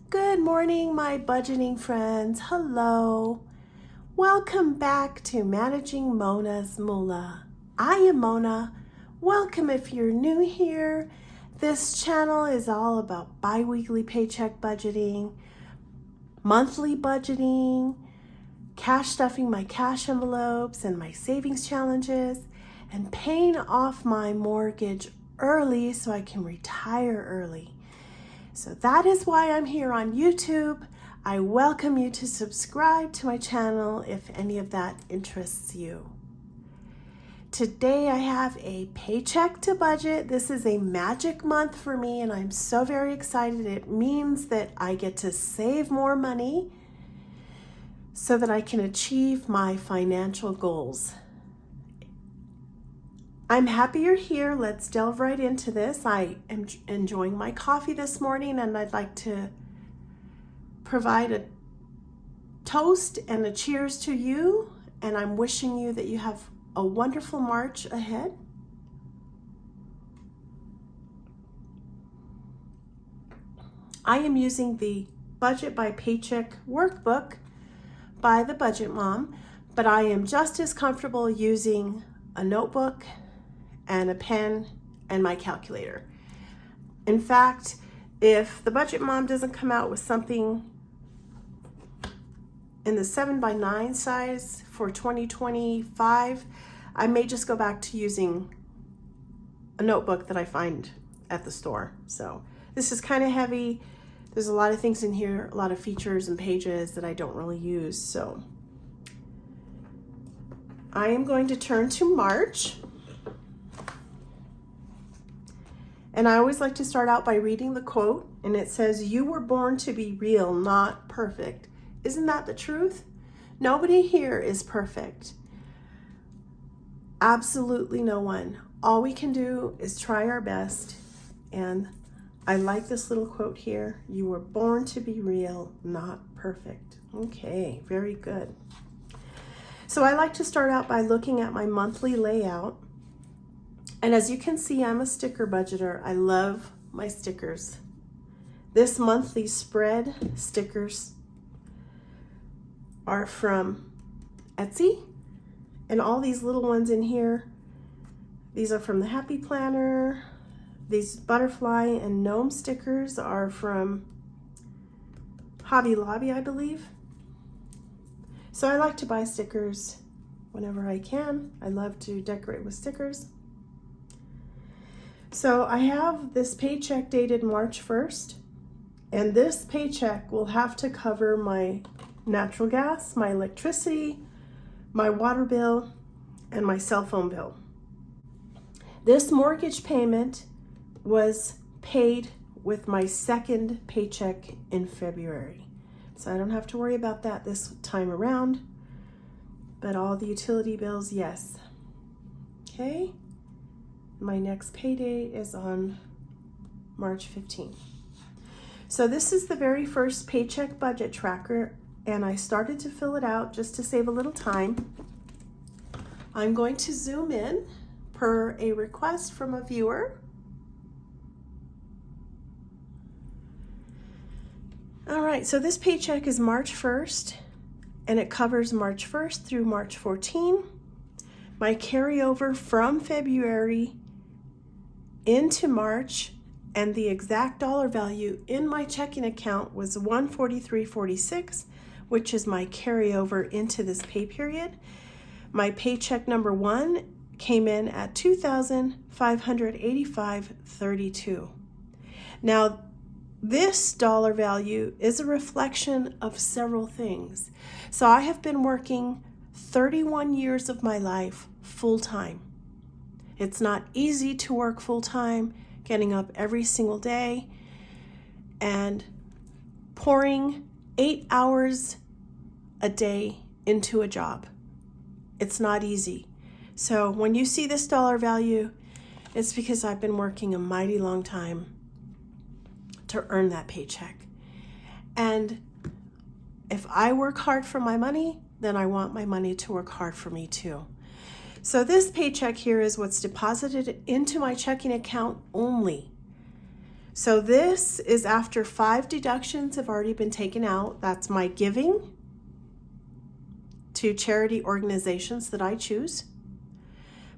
Good morning, my budgeting friends. Hello. Welcome back to Managing Mona's Moolah. I am Mona. Welcome if you're new here. This channel is all about bi-weekly paycheck budgeting, monthly budgeting, cash stuffing my cash envelopes and my savings challenges, and paying off my mortgage early so I can retire early. So that is why I'm here on YouTube. I welcome you to subscribe to my channel if any of that interests you. Today I have a paycheck to budget. This is a magic month for me and I'm so very excited. It means that I get to save more money so that I can achieve my financial goals. I'm happy you're here. Let's delve right into this. I am enjoying my coffee this morning and I'd like to provide a toast and a cheers to you, and I'm wishing you that you have a wonderful March ahead. I am using the Budget by Paycheck workbook by the Budget Mom, but I am just as comfortable using a notebook and a pen and my calculator. In fact, if the Budget Mom doesn't come out with something in the 7x9 size for 2025, I may just go back to using a notebook that I find at the store. So this is kind of heavy. There's a lot of things in here, a lot of features and pages that I don't really use. So I am going to turn to March. And I always like to start out by reading the quote, and it says, "You were born to be real, not perfect." Isn't that the truth? Nobody here is perfect. Absolutely no one. All we can do is try our best. And I like this little quote here. You were born to be real, not perfect. Okay, very good. So I like to start out by looking at my monthly layout. And as you can see, I'm a sticker budgeter. I love my stickers. This monthly spread stickers are from Etsy. And all these little ones in here, these are from the Happy Planner. These butterfly and gnome stickers are from Hobby Lobby, I believe. So I like to buy stickers whenever I can. I love to decorate with stickers. So I have this paycheck dated March 1st, and this paycheck will have to cover my natural gas, my electricity, my water bill, and my cell phone bill. This mortgage payment was paid with my second paycheck in February. So I don't have to worry about that this time around, but all the utility bills, yes. Okay. My next payday is on March 15th. So this is the very first paycheck budget tracker, and I started to fill it out just to save a little time. I'm going to zoom in per a request from a viewer. All right, so this paycheck is March 1st, and it covers March 1st through March 14. My carryover from February into March, and the exact dollar value in my checking account was $143.46, which is my carryover into this pay period. My paycheck number 1 came in at $2,585.32. Now, this dollar value is a reflection of several things. So I have been working 31 years of my life full-time. It's not easy to work full-time, getting up every single day and pouring 8 hours a day into a job. It's not easy. So when you see this dollar value, it's because I've been working a mighty long time to earn that paycheck. And if I work hard for my money, then I want my money to work hard for me too. So this paycheck here is what's deposited into my checking account only. So this is after 5 deductions have already been taken out. That's my giving to charity organizations that I choose.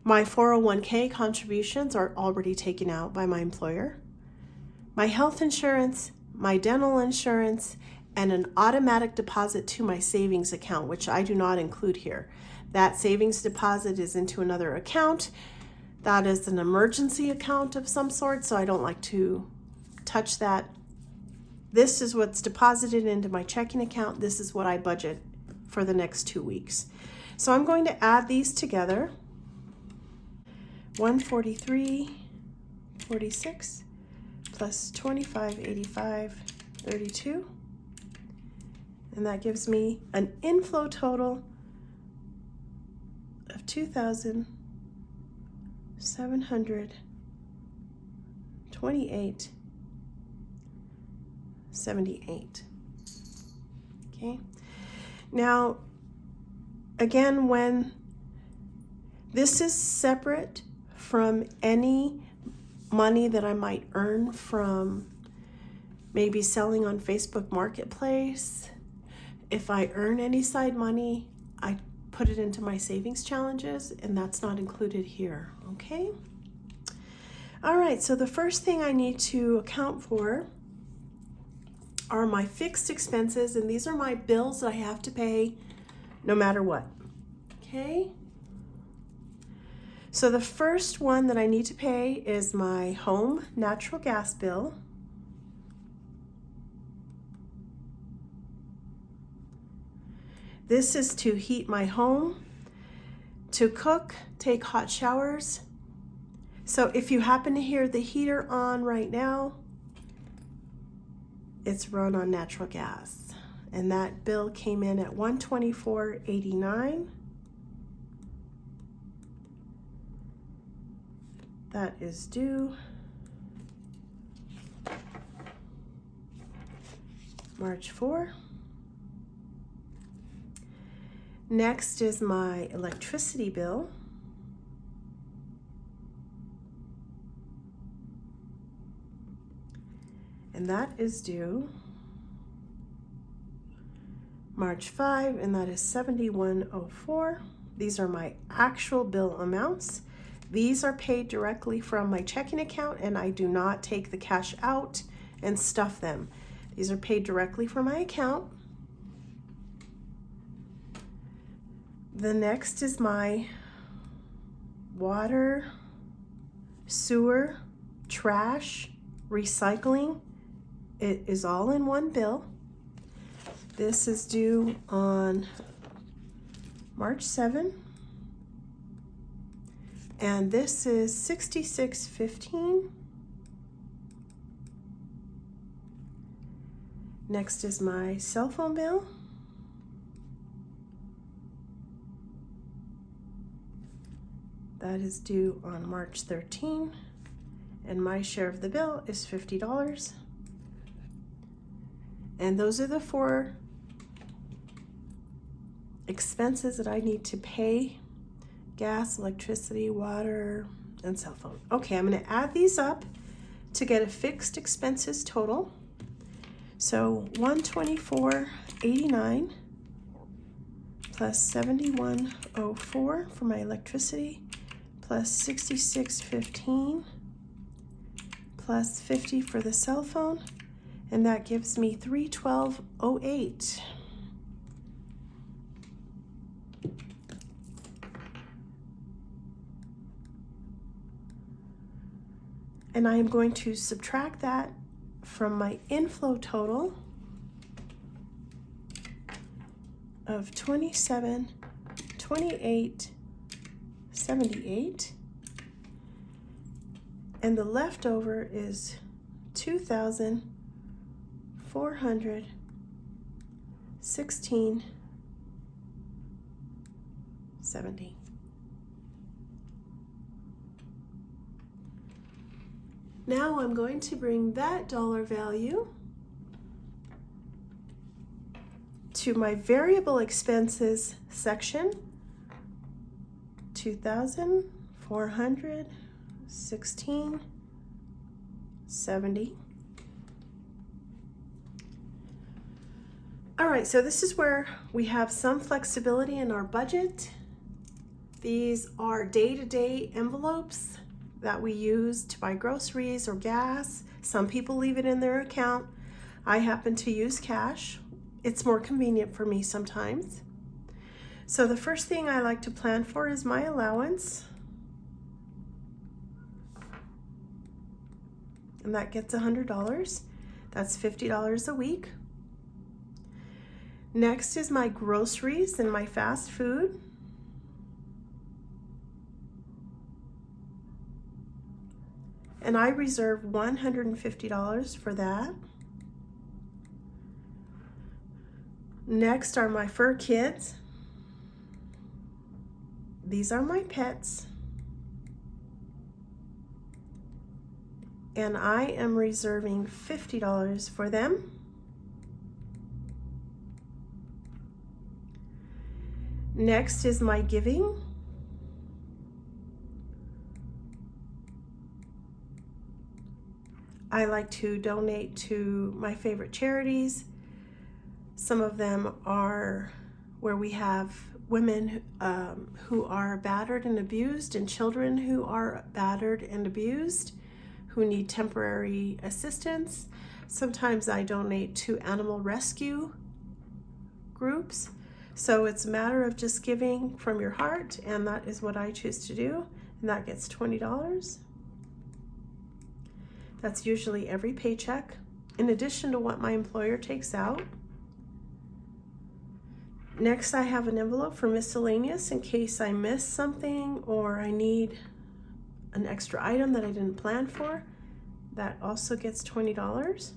My 401k contributions are already taken out by my employer. My health insurance, my dental insurance, and an automatic deposit to my savings account, which I do not include here. That savings deposit is into another account. That is an emergency account of some sort, so I don't like to touch that. This is what's deposited into my checking account. This is what I budget for the next 2 weeks. So I'm going to add these together. 143.46 plus 25.85.32, and that gives me an inflow total of $2,728.78. Okay. Now, again, when this is separate from any money that I might earn from maybe selling on Facebook Marketplace. If I earn any side money, I put it into my savings challenges, and that's not included here, okay? All right, so the first thing I need to account for are my fixed expenses, and these are my bills that I have to pay no matter what, okay? So the first one that I need to pay is my home natural gas bill. This is to heat my home, to cook, take hot showers. So if you happen to hear the heater on right now, it's run on natural gas. And that bill came in at $124.89. That is due March 4. Next is my electricity bill. And that is due March 5, and that is $71.04. These are my actual bill amounts. These are paid directly from my checking account, and I do not take the cash out and stuff them. These are paid directly from my account. The next is my water, sewer, trash, recycling. It is all in one bill. This is due on March 7. And this is $66.15. Next is my cell phone bill. That is due on March 13, and my share of the bill is $50. And those are the 4 expenses that I need to pay: gas, electricity, water, and cell phone. Okay, I'm going to add these up to get a fixed expenses total. So $124.89 plus $71.04 for my electricity, plus $66.15 plus $50 for the cell phone, and that gives me $312.08. And I am going to subtract that from my inflow total of $27.28.78, and the leftover is $2,416.70. Now I'm going to bring that dollar value to my variable expenses section, $2,416.70. All right, so this is where we have some flexibility in our budget. These are day-to-day envelopes that we use to buy groceries or gas. Some people leave it in their account. I happen to use cash. It's more convenient for me sometimes. So the first thing I like to plan for is my allowance. And that gets $100. That's $50 a week. Next is my groceries and my fast food. And I reserve $150 for that. Next are my fur kids. These are my pets. And I am reserving $50 for them. Next is my giving. I like to donate to my favorite charities. Some of them are where we have women who are battered and abused, and children who are battered and abused who need temporary assistance. Sometimes I donate to animal rescue groups. So it's a matter of just giving from your heart, and that is what I choose to do, and that gets $20. That's usually every paycheck, in addition to what my employer takes out. Next, I have an envelope for miscellaneous in case I miss something or I need an extra item that I didn't plan for. That also gets $20.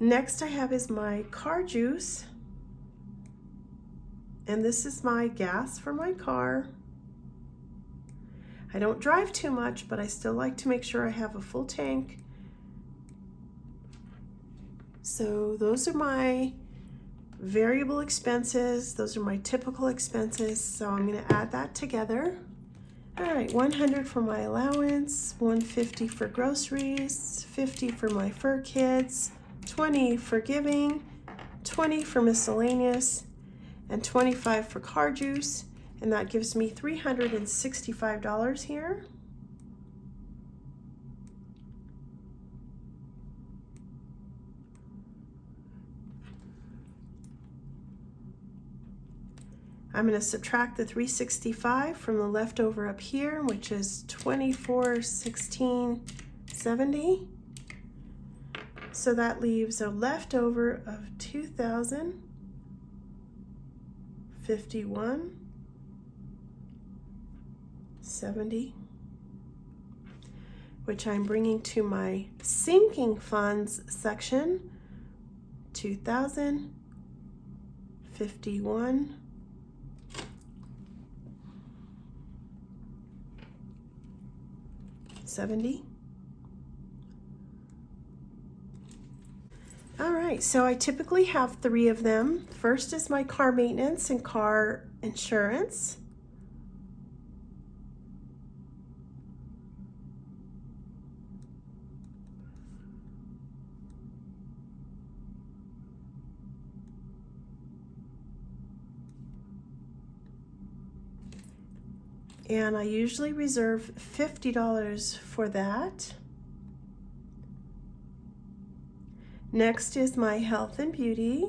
Next I have is my car juice, and this is my gas for my car. I don't drive too much, but I still like to make sure I have a full tank. So those are my variable expenses. Those are my typical expenses. So I'm going to add that together. All right, $100 for my allowance, $150 for groceries, $50 for my fur kids, $20 for giving, $20 for miscellaneous, and $25 for car juice. And that gives me $365 here. I'm going to subtract the $365 from the leftover up here, which is $2416.70. So that leaves a leftover of $2,051.70, which I'm bringing to my sinking funds section. $2,051.70. All right, so I typically have 3 of them. First is my car maintenance and car insurance. And I usually reserve $50 for that. Next is my health and beauty.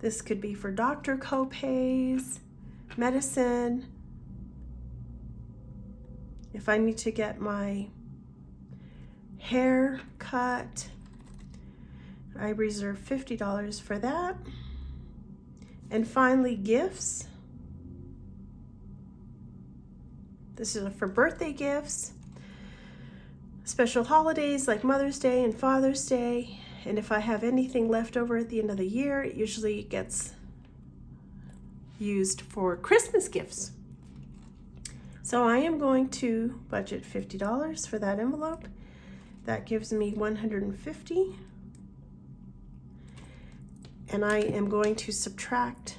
This could be for doctor co-pays, medicine. If I need to get my hair cut, I reserve $50 for that. And finally, gifts. This is for birthday gifts, special holidays like Mother's Day and Father's Day. And if I have anything left over at the end of the year, it usually gets used for Christmas gifts. So I am going to budget $50 for that envelope. That gives me $150. And I am going to subtract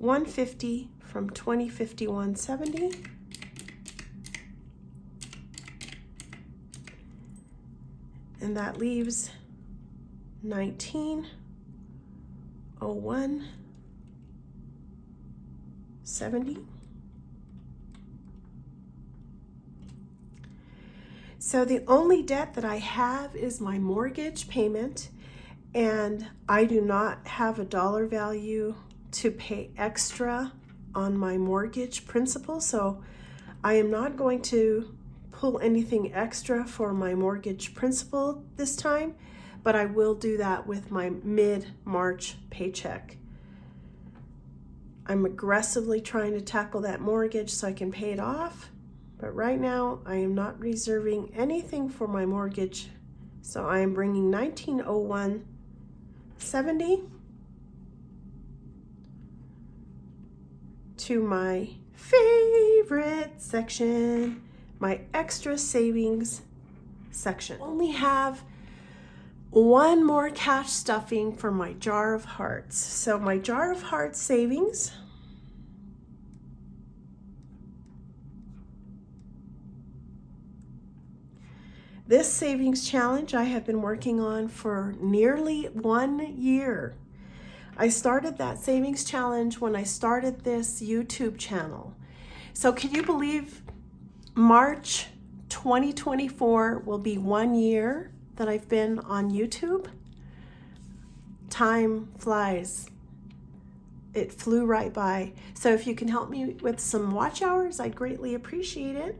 $150 from $2051.70. and that leaves 1901.70. So the only debt that I have is my mortgage payment, and I do not have a dollar value to pay extra on my mortgage principal, so I am not going to pull anything extra for my mortgage principal this time, but I will do that with my mid-March paycheck. I'm aggressively trying to tackle that mortgage so I can pay it off. But right now, I am not reserving anything for my mortgage. So I am bringing 1901.70 to my favorite section, my extra savings section. I only have one more cash stuffing for my jar of hearts. So my jar of hearts savings, this savings challenge I have been working on for nearly 1 year. I started that savings challenge when I started this YouTube channel. So can you believe March 2024 will be 1 year that I've been on YouTube? Time flies. It flew right by. So if you can help me with some watch hours, I'd greatly appreciate it.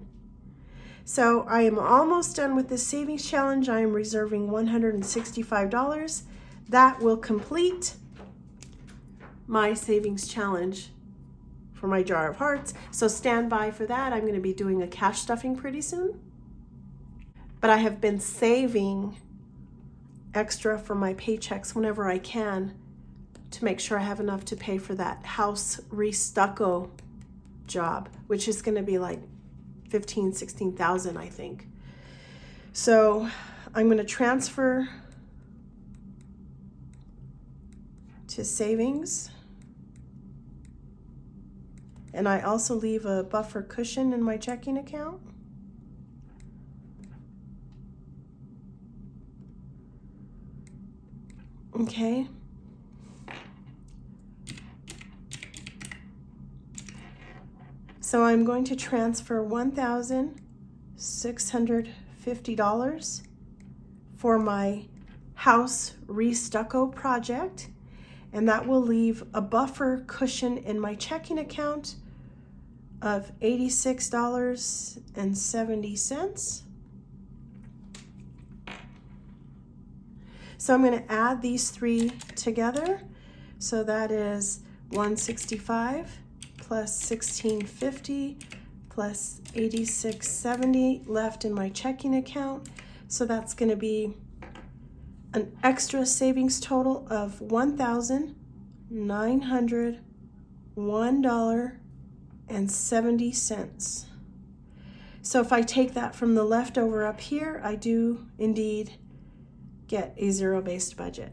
So I am almost done with this savings challenge. I am reserving $165. That will complete my savings challenge for my jar of hearts. So stand by for that. I'm going to be doing a cash stuffing pretty soon. But I have been saving extra for my paychecks whenever I can to make sure I have enough to pay for that house restucco job, which is going to be like 16,000, I think. So I'm going to transfer to savings, and I also leave a buffer cushion in my checking account. Okay. So I'm going to transfer $1,650 for my house restucco project, and that will leave a buffer cushion in my checking account of $86.70. So I'm going to add these three together. So that is 165 plus 1650 plus 8670 left in my checking account. So that's going to be an extra savings total of $1,901.70. So if I take that from the leftover up here, I do indeed get a zero-based budget.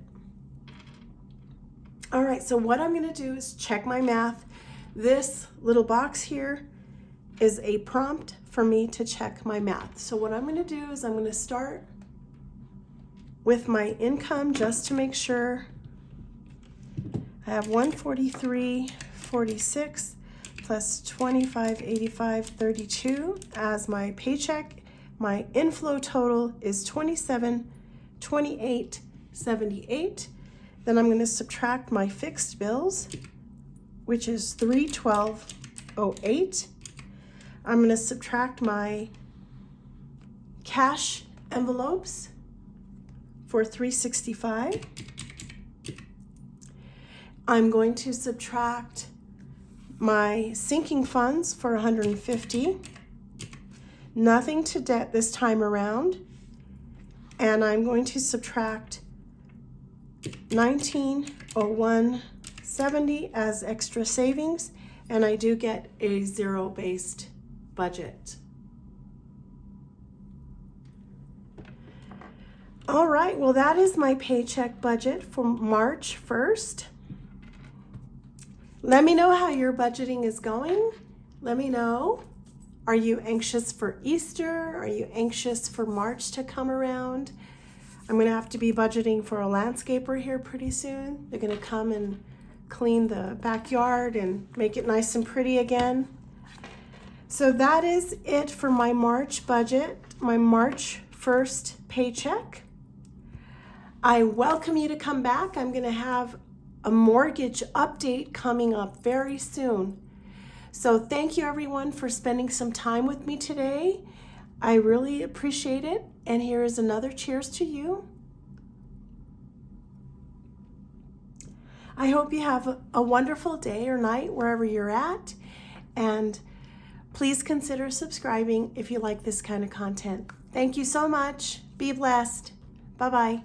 All right, so what I'm going to do is check my math. This little box here is a prompt for me to check my math. So what I'm going to do is I'm going to start with my income just to make sure. I have 143.46 plus 25.85.32 as my paycheck. My inflow total is 27.28.78. Then I'm going to subtract my fixed bills, which is 312.08. I'm going to subtract my cash envelopes for 365. I'm going to subtract my sinking funds for 150. Nothing to debt this time around. And I'm going to subtract 1901.70 as extra savings, and I do get a zero-based budget. All right, well, that is my paycheck budget for March 1st. Let me know how your budgeting is going. Let me know. Are you anxious for Easter? Are you anxious for March to come around? I'm going to have to be budgeting for a landscaper here pretty soon. They're going to come and clean the backyard and make it nice and pretty again. So that is it for my March budget, my March 1st paycheck. I welcome you to come back. I'm going to have a mortgage update coming up very soon. So thank you everyone for spending some time with me today. I really appreciate it. And here is another cheers to you. I hope you have a wonderful day or night wherever you're at. And please consider subscribing if you like this kind of content. Thank you so much. Be blessed. Bye-bye.